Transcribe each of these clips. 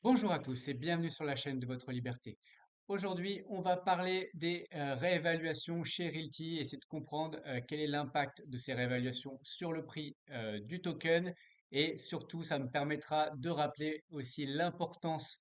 Bonjour à tous et bienvenue sur la chaîne de votre liberté. Aujourd'hui, on va parler des réévaluations chez Realty et essayer de comprendre quel est l'impact de ces réévaluations sur le prix du token et surtout, ça me permettra de rappeler aussi l'importance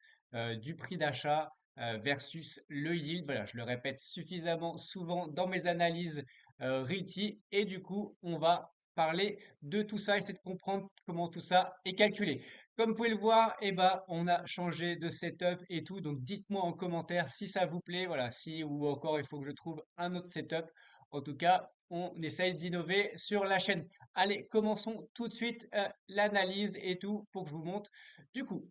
du prix d'achat versus le yield. Voilà, je le répète suffisamment souvent dans mes analyses Realty et du coup, on va parler de tout ça, essayer de comprendre comment tout ça est calculé. Comme vous pouvez le voir, eh ben, on a changé de setup et tout. Donc, dites-moi en commentaire si ça vous plaît. Voilà, si ou encore il faut que je trouve un autre setup. En tout cas, on essaye d'innover sur la chaîne. Allez, commençons tout de suite l'analyse et tout pour que je vous montre. Du coup,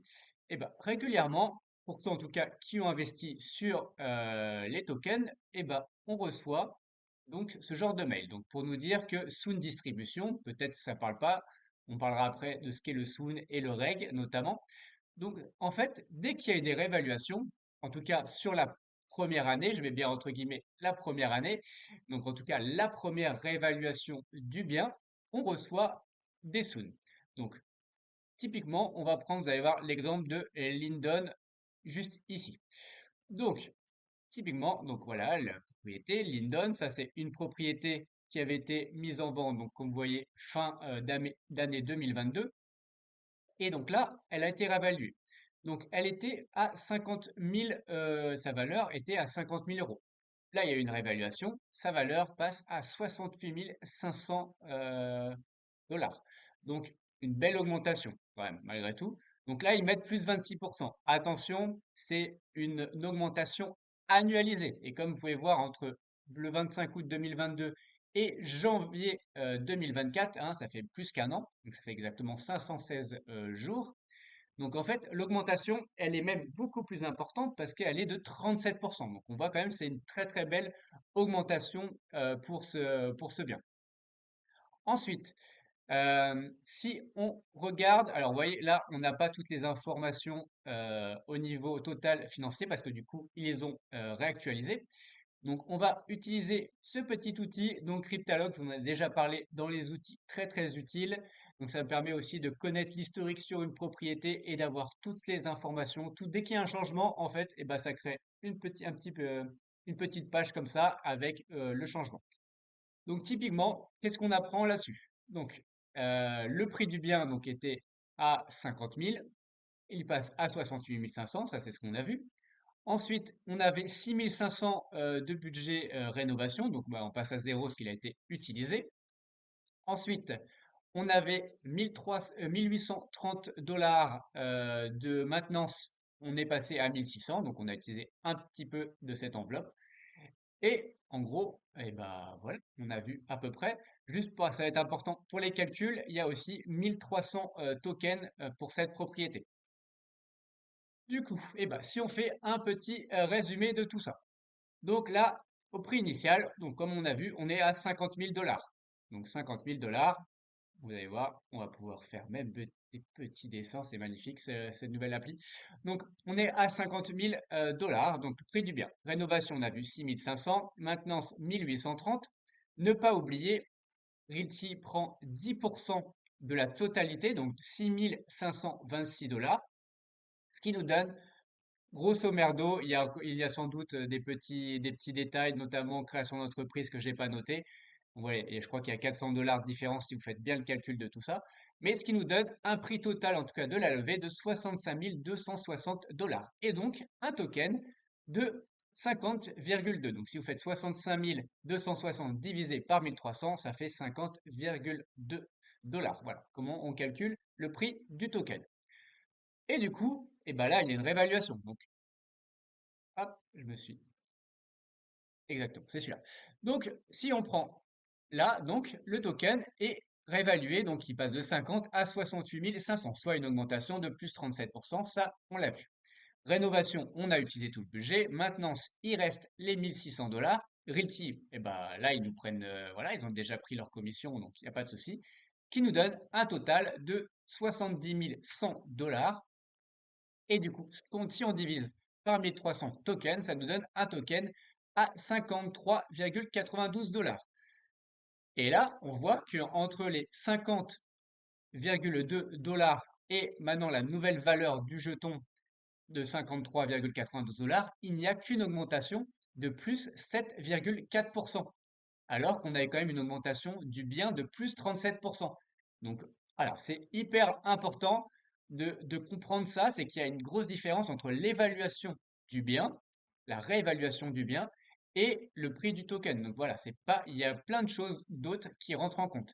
eh ben, régulièrement, pour ceux en tout cas qui ont investi sur les tokens, eh ben, on reçoit donc ce genre de mail. Donc, pour nous dire que Soon Distribution, peut-être que ça parle pas, on parlera après de ce qu'est le Soon et le Reg notamment. Donc, en fait, dès qu'il y a eu des réévaluations, en tout cas sur la première année, je vais bien entre guillemets la première année, donc en tout cas la première réévaluation du bien, on reçoit des Soon. Donc, typiquement, on va prendre, vous allez voir l'exemple de Lindon juste ici. Donc, typiquement, donc voilà, la propriété Lindon, ça c'est une propriété qui avait été mise en vente, donc comme vous voyez, fin d'année 2022. Et donc là, elle a été réévaluée. Donc elle était à 50 000, sa valeur était à 50 000 euros. Là, il y a eu une réévaluation, sa valeur passe à 68 500 dollars. Donc une belle augmentation quand même, malgré tout. Donc là, ils mettent plus 26%. Attention, c'est une augmentation annualisée. Et comme vous pouvez voir, entre le 25 août 2022 et janvier 2024, hein, ça fait plus qu'un an, donc ça fait exactement 516 jours. Donc en fait, l'augmentation, elle est même beaucoup plus importante parce qu'elle est de 37%. Donc on voit quand même, c'est une très très belle augmentation pour ce bien. Ensuite, si on regarde, alors vous voyez là, on n'a pas toutes les informations au niveau total financier parce que du coup, ils les ont réactualisées. Donc, on va utiliser ce petit outil, donc Cryptalogue, je vous en ai déjà parlé dans les outils très très utiles. Donc, ça me permet aussi de connaître l'historique sur une propriété et d'avoir toutes les informations. Dès qu'il y a un changement, en fait, et ben, ça crée une petite page comme ça avec le changement. Donc, typiquement, qu'est-ce qu'on apprend là-dessus? Donc, le prix du bien donc, était à 50 000, il passe à 68 500, ça c'est ce qu'on a vu. Ensuite, on avait 6 500 de budget rénovation, donc bah, on passe à zéro ce qu'il a été utilisé. Ensuite, on avait 1830 dollars de maintenance, on est passé à 1600, donc on a utilisé un petit peu de cette enveloppe. Et en gros, eh ben, voilà, on a vu à peu près. Juste pour, ça va être important pour les calculs, il y a aussi 1300 tokens pour cette propriété. Du coup, eh ben, si on fait un petit résumé de tout ça. Donc là, au prix initial, donc comme on a vu, on est à 50 000 dollars. Donc 50 000 dollars, vous allez voir, on va pouvoir faire même des petits dessins, c'est magnifique cette nouvelle appli. Donc on est à 50 000 dollars, donc le prix du bien. Rénovation, on a vu 6 500, maintenance 1830. Ne pas oublier, Realty prend 10% de la totalité, donc 6 526 dollars, ce qui nous donne grosso merdo, il y a sans doute des petits détails, notamment création d'entreprise que j'ai pas noté. Ouais, et je crois qu'il y a 400 dollars de différence si vous faites bien le calcul de tout ça. Mais ce qui nous donne un prix total, en tout cas de la levée, de 65 260 dollars. Et donc un token de 50,2. Donc si vous faites 65 260 divisé par 1300, ça fait 50,2 dollars. Voilà comment on calcule le prix du token. Et du coup, et ben là, il y a une réévaluation. Donc hop, je me suis. Exactement, c'est celui-là. Donc, si on prend là, donc, le token est réévalué, donc il passe de 50 à 68 500, soit une augmentation de plus 37%, ça, on l'a vu. Rénovation, on a utilisé tout le budget. Maintenance, il reste les 1600 dollars. Realty, eh ben, là, ils nous prennent, voilà, ils ont déjà pris leur commission, donc il n'y a pas de souci, qui nous donne un total de 70 100 dollars. Et du coup, si on divise par 1300 tokens, ça nous donne un token à 53,92 dollars. Et là, on voit qu'entre les 50,2 dollars et maintenant la nouvelle valeur du jeton de 53,92 dollars, il n'y a qu'une augmentation de plus 7,4%, alors qu'on avait quand même une augmentation du bien de plus 37%. Donc, alors, c'est hyper important de comprendre ça, c'est qu'il y a une grosse différence entre l'évaluation du bien, la réévaluation du bien, et le prix du token. Donc voilà, c'est pas, il y a plein de choses d'autres qui rentrent en compte.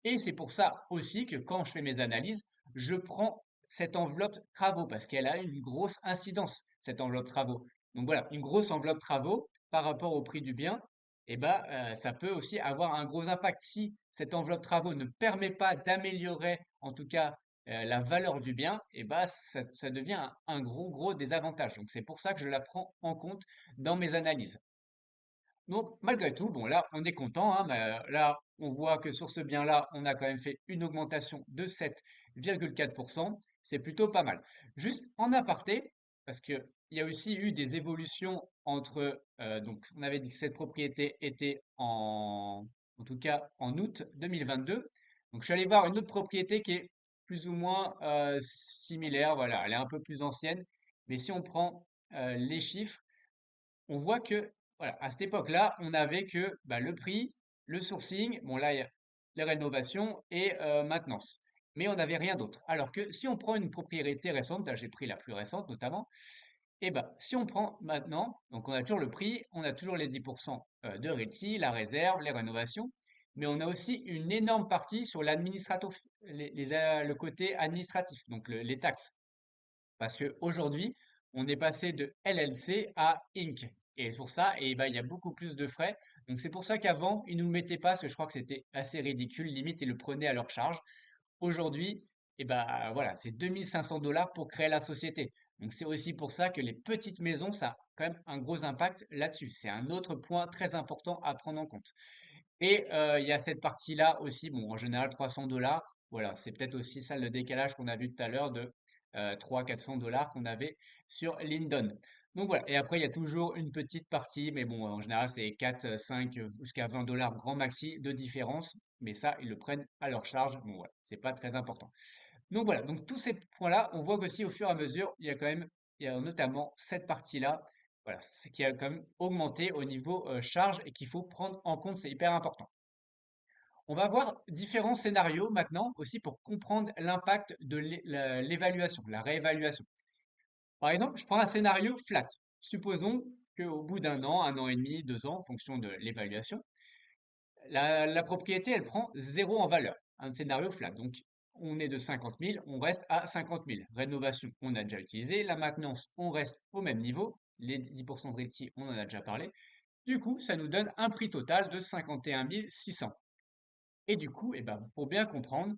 Et c'est pour ça aussi que quand je fais mes analyses, je prends cette enveloppe travaux parce qu'elle a une grosse incidence, cette enveloppe travaux. Donc voilà, une grosse enveloppe travaux par rapport au prix du bien, eh ben, ça peut aussi avoir un gros impact. Si cette enveloppe travaux ne permet pas d'améliorer, en tout cas, la valeur du bien, eh ben, ça devient un gros désavantage. Donc c'est pour ça que je la prends en compte dans mes analyses. Donc, malgré tout, bon, là, on est content, hein, mais là, on voit que sur ce bien-là, on a quand même fait une augmentation de 7,4%. C'est plutôt pas mal. Juste en aparté, parce qu'il y a aussi eu des évolutions entre, donc, on avait dit que cette propriété était en tout cas, en août 2022. Donc, je suis allé voir une autre propriété qui est plus ou moins similaire. Voilà, elle est un peu plus ancienne. Mais si on prend les chiffres, on voit que, voilà, à cette époque-là, on n'avait que bah, le prix, le sourcing, bon là, il y a les rénovations et maintenance. Mais on n'avait rien d'autre. Alors que si on prend une propriété récente, là j'ai pris la plus récente notamment, et ben si on prend maintenant, donc on a toujours le prix, on a toujours les 10% de REITI, la réserve, les rénovations, mais on a aussi une énorme partie sur l'administratif, le côté administratif, donc les taxes. Parce qu'aujourd'hui, on est passé de LLC à Inc. Et pour ça, et ben, il y a beaucoup plus de frais. Donc c'est pour ça qu'avant, ils ne nous le mettaient pas, parce que je crois que c'était assez ridicule. Limite, ils le prenaient à leur charge. Aujourd'hui, et ben, voilà, c'est 2500 dollars pour créer la société. Donc c'est aussi pour ça que les petites maisons, ça a quand même un gros impact là-dessus. C'est un autre point très important à prendre en compte. Et il y a cette partie-là aussi, bon, en général 300 dollars. Voilà, c'est peut-être aussi ça le décalage qu'on a vu tout à l'heure de 300-400 dollars qu'on avait sur Lindon. Donc voilà, et après il y a toujours une petite partie, mais bon, en général c'est 4, 5, jusqu'à 20 dollars grand maxi de différence, mais ça ils le prennent à leur charge. Bon voilà, c'est pas très important. Donc voilà, donc tous ces points-là, on voit qu'aussi au fur et à mesure, il y a quand même, il y a notamment cette partie-là, voilà, ce qui a quand même augmenté au niveau charge et qu'il faut prendre en compte, c'est hyper important. On va voir différents scénarios maintenant aussi pour comprendre l'impact de l'évaluation, la réévaluation. Par exemple, je prends un scénario flat. Supposons qu'au bout d'un an, 1 an et demi, 2 ans, en fonction de l'évaluation, la propriété, elle prend zéro en valeur. Un scénario flat. Donc, on est de 50 000, on reste à 50 000. Rénovation, on a déjà utilisé. La maintenance, on reste au même niveau. Les 10% de REITI, on en a déjà parlé. Du coup, ça nous donne un prix total de 51 600. Et du coup, eh ben, pour bien comprendre,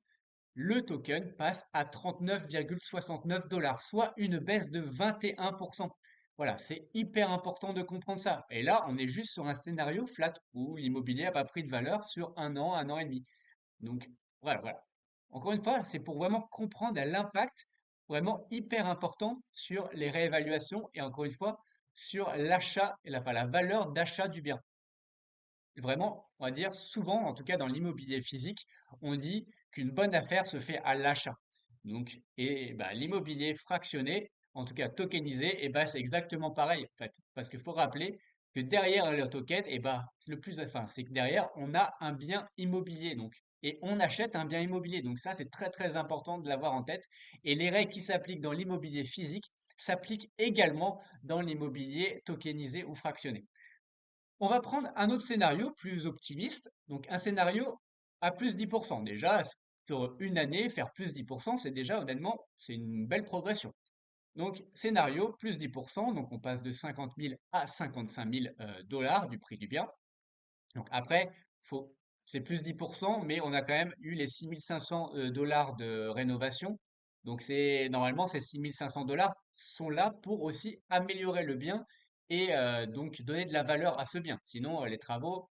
le token passe à 39,69 dollars, soit une baisse de 21%. Voilà, c'est hyper important de comprendre ça. Et là, on est juste sur un scénario flat où l'immobilier n'a pas pris de valeur sur 1 an et demi. Donc, voilà. Encore une fois, c'est pour vraiment comprendre l'impact vraiment hyper important sur les réévaluations et encore une fois, sur l'achat, enfin la valeur d'achat du bien. Vraiment, on va dire souvent, en tout cas dans l'immobilier physique, on dit qu'une bonne affaire se fait à l'achat. Donc, et bah, l'immobilier fractionné, en tout cas tokenisé, et bah, c'est exactement pareil en fait. Parce qu'il faut rappeler que derrière le token, et bah, enfin, c'est que derrière, on a un bien immobilier. Donc, et on achète un bien immobilier. Donc ça, c'est très important de l'avoir en tête. Et les règles qui s'appliquent dans l'immobilier physique s'appliquent également dans l'immobilier tokenisé ou fractionné. On va prendre un autre scénario plus optimiste, donc un scénario à plus 10%. Déjà, sur une année, faire plus 10%, c'est déjà honnêtement, c'est une belle progression. Donc, scénario plus 10%, donc on passe de 50 000 à 55 000 dollars du prix du bien. Donc après, c'est plus 10%, mais on a quand même eu les 6 500 dollars de rénovation. Donc normalement, ces 6 500 dollars sont là pour aussi améliorer le bien et donc donner de la valeur à ce bien. Sinon, les travaux,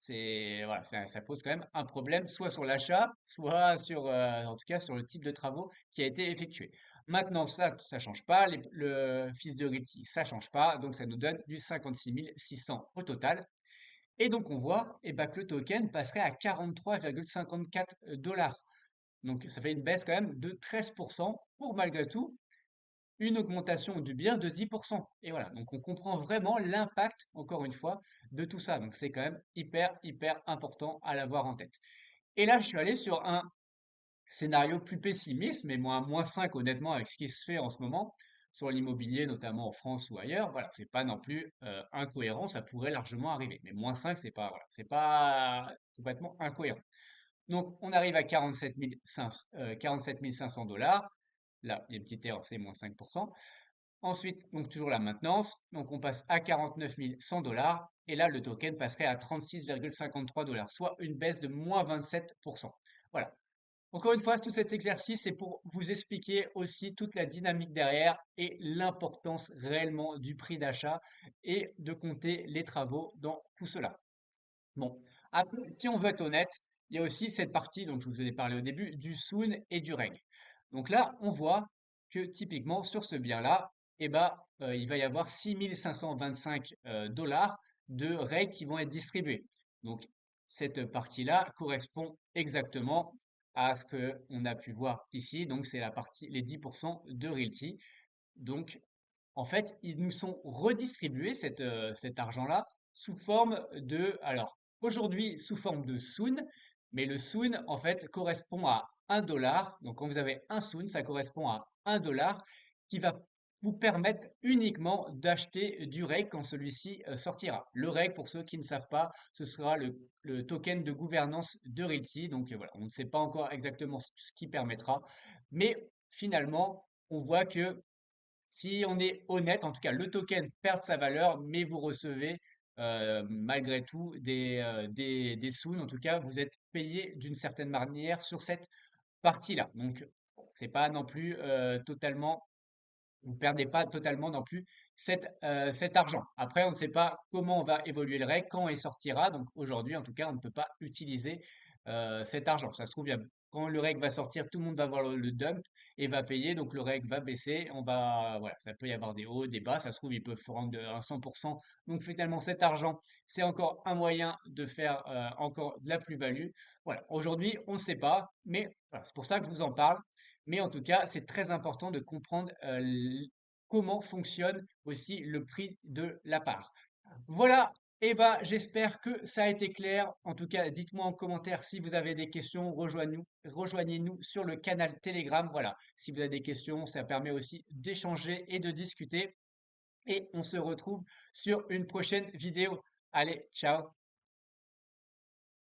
voilà, ça pose quand même un problème, soit sur l'achat, soit sur, en tout cas, sur le type de travaux qui a été effectué. Maintenant, ça change pas. Le fils de Ritti, ça change pas. Donc, ça nous donne du 56 600 au total. Et donc on voit ben, que le token passerait à 43,54 dollars. Donc ça fait une baisse quand même de 13% pour malgré tout une augmentation du bien de 10%. Et voilà, donc on comprend vraiment l'impact, encore une fois, de tout ça. Donc c'est quand même hyper, hyper important à l'avoir en tête. Et là, je suis allé sur un scénario plus pessimiste, mais moi, moins 5 honnêtement, avec ce qui se fait en ce moment, sur l'immobilier, notamment en France ou ailleurs, voilà, c'est pas non plus incohérent, ça pourrait largement arriver. Mais moins 5 c'est pas, voilà, c'est pas complètement incohérent. Donc, on arrive à 47 500 dollars. Là, il y a une petite erreur, c'est moins 5%. Ensuite, donc toujours la maintenance. Donc, on passe à 49 100 dollars. Et là, le token passerait à 36,53 dollars, soit une baisse de moins 27%. Voilà. Encore une fois, tout cet exercice, c'est pour vous expliquer aussi toute la dynamique derrière et l'importance réellement du prix d'achat et de compter les travaux dans tout cela. Bon, après, si on veut être honnête, il y a aussi cette partie, donc je vous en ai parlé au début, du Soon et du Reg. Donc là, on voit que typiquement sur ce bien-là, eh ben, il va y avoir 6 525 dollars de Reg qui vont être distribués. Donc cette partie-là correspond exactement à ce que on a pu voir ici. Donc c'est la partie, les 10% de Realty. Donc en fait, ils nous sont redistribués cet argent-là sous forme de, alors aujourd'hui sous forme de Soon, mais le Soon en fait correspond à 1 dollar. Donc quand vous avez un Soon, ça correspond à 1 dollar qui va vous permettre uniquement d'acheter du REG quand celui-ci sortira. Le REG, pour ceux qui ne savent pas, ce sera le token de gouvernance de Realty. Donc voilà, on ne sait pas encore exactement ce qui permettra, mais finalement, on voit que si on est honnête, en tout cas, le token perd sa valeur, mais vous recevez malgré tout des sous. En tout cas, vous êtes payé d'une certaine manière sur cette partie-là. Donc, bon, c'est pas non plus totalement, vous perdez pas totalement non plus cet argent. Après, on ne sait pas comment on va évoluer le REC, quand il sortira. Donc aujourd'hui, en tout cas, on ne peut pas utiliser cet argent. Ça se trouve, quand le REC va sortir, tout le monde va voir le dump et va payer. Donc le REC va baisser. Voilà, ça peut y avoir des hauts, des bas. Ça se trouve, ils peuvent rendre un 100%. Donc finalement, cet argent, c'est encore un moyen de faire encore de la plus-value. Voilà. Aujourd'hui, on ne sait pas, mais voilà, c'est pour ça que je vous en parle. Mais en tout cas, c'est très important de comprendre comment fonctionne aussi le prix de la part. Voilà, et ben j'espère que ça a été clair. En tout cas, dites-moi en commentaire si vous avez des questions, rejoignez-nous sur le canal Telegram. Voilà, si vous avez des questions, ça permet aussi d'échanger et de discuter. Et on se retrouve sur une prochaine vidéo. Allez, ciao!